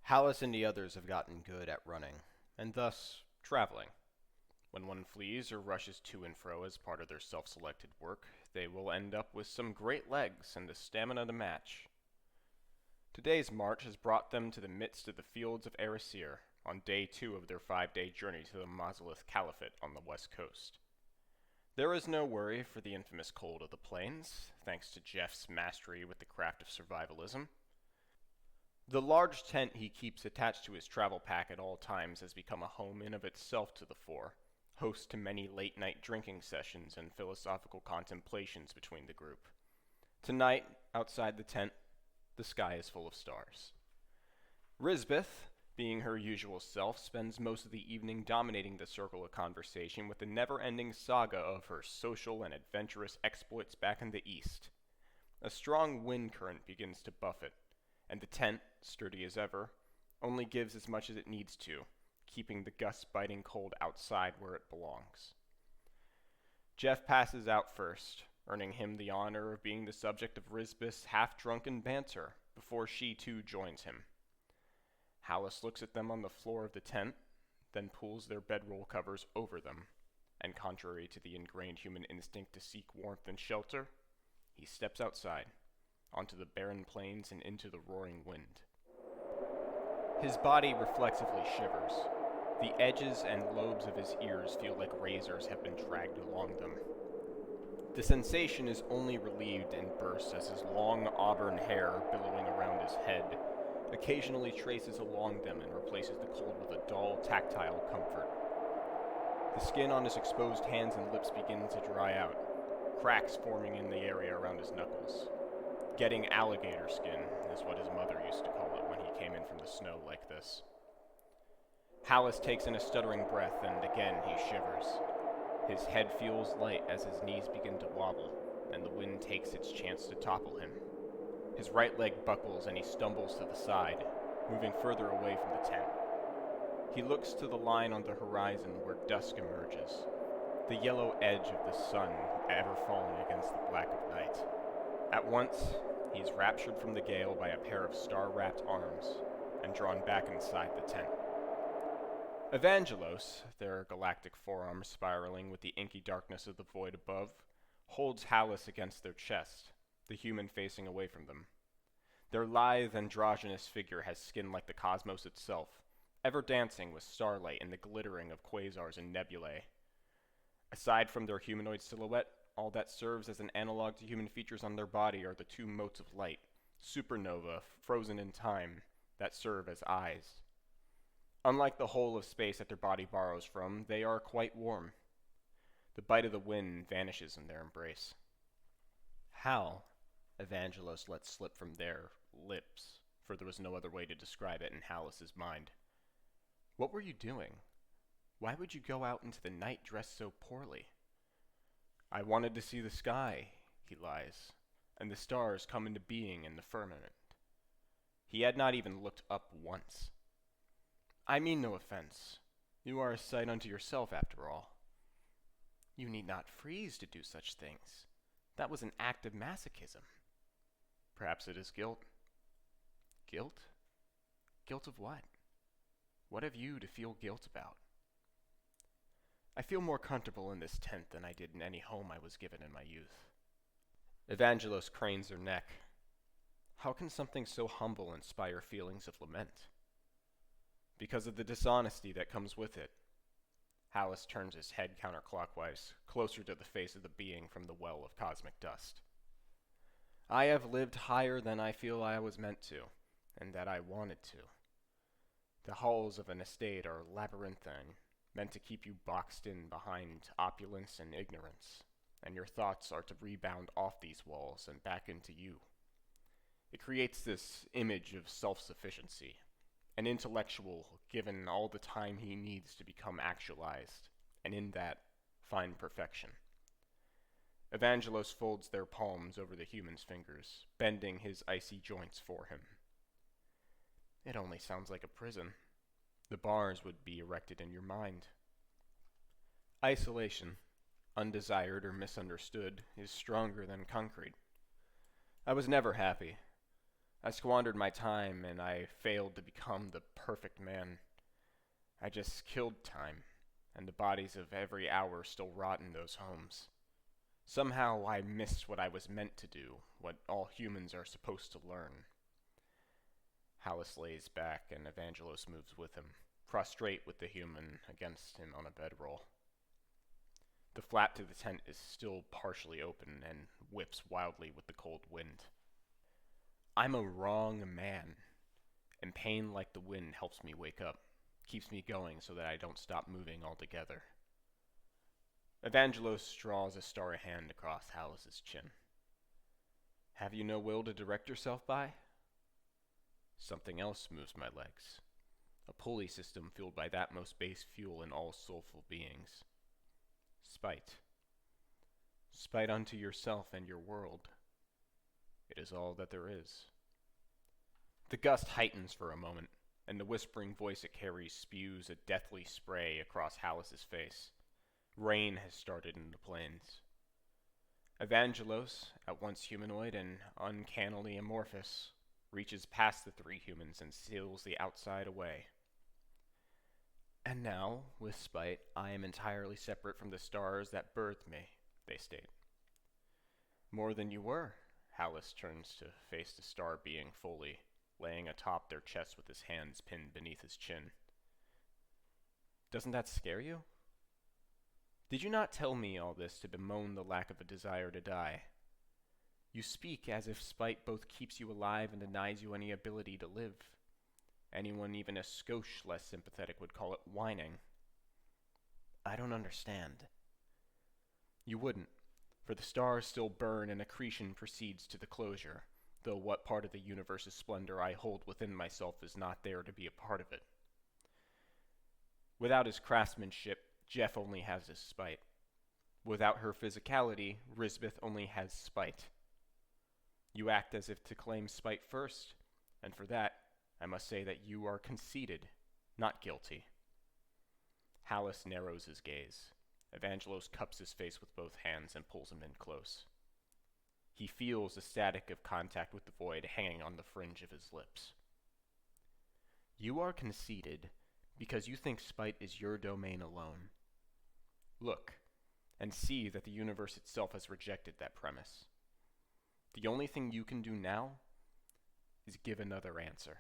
Hallis and the others have gotten good at running, and thus traveling. When one flees or rushes to and fro as part of their self-selected work, they will end up with some great legs and the stamina to match. Today's march has brought them to the midst of the fields of Erisir, on day 2 of their 5-day journey to the Mausolith Caliphate on the west coast. There is no worry for the infamous cold of the plains, thanks to Jeff's mastery with the craft of survivalism. The large tent he keeps attached to his travel pack at all times has become a home in of itself to the four, host to many late-night drinking sessions and philosophical contemplations between the group. Tonight, outside the tent, the sky is full of stars. Risbeth, being her usual self, spends most of the evening dominating the circle of conversation with the never-ending saga of her social and adventurous exploits back in the east. A strong wind current begins to buffet, and the tent, sturdy as ever, only gives as much as it needs to, keeping the gust-biting cold outside where it belongs. Jeff passes out first, earning him the honor of being the subject of Risbeth's half-drunken banter, before she too joins him. Hallis looks at them on the floor of the tent, then pulls their bedroll covers over them, and contrary to the ingrained human instinct to seek warmth and shelter, he steps outside, onto the barren plains and into the roaring wind. His body reflexively shivers. The edges and lobes of his ears feel like razors have been dragged along them. The sensation is only relieved in bursts as his long auburn hair, billowing around his head, occasionally traces along them and replaces the cold with a dull, tactile comfort. The skin on his exposed hands and lips begins to dry out, cracks forming in the area around his knuckles. Getting alligator skin is what his mother used to call it when he came in from the snow like this. Hallis takes in a stuttering breath, and again he shivers. His head feels light as his knees begin to wobble, and the wind takes its chance to topple him. His right leg buckles and he stumbles to the side, moving further away from the tent. He looks to the line on the horizon where dusk emerges, the yellow edge of the sun ever falling against the black of night. At once, he is raptured from the gale by a pair of star-wrapped arms, and drawn back inside the tent. Evangelos, their galactic forearms spiraling with the inky darkness of the void above, holds Hallis against their chest, the human facing away from them. Their lithe, androgynous figure has skin like the cosmos itself, ever dancing with starlight and the glittering of quasars and nebulae. Aside from their humanoid silhouette, all that serves as an analog to human features on their body are the two motes of light, supernova, frozen in time, that serve as eyes. Unlike the whole of space that their body borrows from, they are quite warm. The bite of the wind vanishes in their embrace. How? Evangelos let slip from their lips, for there was no other way to describe it in Hallis's mind. What were you doing? Why would you go out into the night dressed so poorly? I wanted to see the sky, he lies, and the stars come into being in the firmament. He had not even looked up once. I mean no offense. You are a sight unto yourself, after all. You need not freeze to do such things. That was an act of masochism. Perhaps it is guilt. Guilt? Guilt of what? What have you to feel guilt about? I feel more comfortable in this tent than I did in any home I was given in my youth. Evangelos cranes her neck. How can something so humble inspire feelings of lament? Because of the dishonesty that comes with it. Hallis turns his head counterclockwise, closer to the face of the being from the well of cosmic dust. I have lived higher than I feel I was meant to, and that I wanted to. The halls of an estate are labyrinthine, meant to keep you boxed in behind opulence and ignorance, and your thoughts are to rebound off these walls and back into you. It creates this image of self-sufficiency, an intellectual given all the time he needs to become actualized, and in that, find perfection. Evangelos folds their palms over the human's fingers, bending his icy joints for him. It only sounds like a prison. The bars would be erected in your mind. Isolation, undesired or misunderstood, is stronger than concrete. I was never happy. I squandered my time and I failed to become the perfect man. I just killed time, and the bodies of every hour still rot in those homes. Somehow I missed what I was meant to do, what all humans are supposed to learn. Hallis lays back and Evangelos moves with him, prostrate with the human against him on a bedroll. The flap to the tent is still partially open and whips wildly with the cold wind. I'm a wrong man, and pain like the wind helps me wake up, keeps me going so that I don't stop moving altogether. Evangelos draws a starry hand across Hallis's chin. Have you no will to direct yourself by? Something else moves my legs. A pulley system fueled by that most base fuel in all soulful beings. Spite. Spite unto yourself and your world. It is all that there is. The gust heightens for a moment, and the whispering voice it carries spews a deathly spray across Hallis's face. Rain has started in the plains. Evangelos, at once humanoid and uncannily amorphous, reaches past the three humans and seals the outside away. And now, with spite, I am entirely separate from the stars that birthed me, they state. More than you were. Hallis turns to face the star being fully, laying atop their chest with his hands pinned beneath his chin. Doesn't that scare you? Did you not tell me all this to bemoan the lack of a desire to die? You speak as if spite both keeps you alive and denies you any ability to live. Anyone even a skosh less sympathetic would call it whining. I don't understand. You wouldn't, for the stars still burn and accretion proceeds to the closure, though what part of the universe's splendor I hold within myself is not there to be a part of it. Without his craftsmanship, Jeff only has his spite. Without her physicality, Risbeth only has spite. You act as if to claim spite first, and for that, I must say that you are conceited, not guilty. Hallis narrows his gaze. Evangelos cups his face with both hands and pulls him in close. He feels the static of contact with the void hanging on the fringe of his lips. You are conceited because you think spite is your domain alone. Look, and see that the universe itself has rejected that premise. The only thing you can do now is give another answer.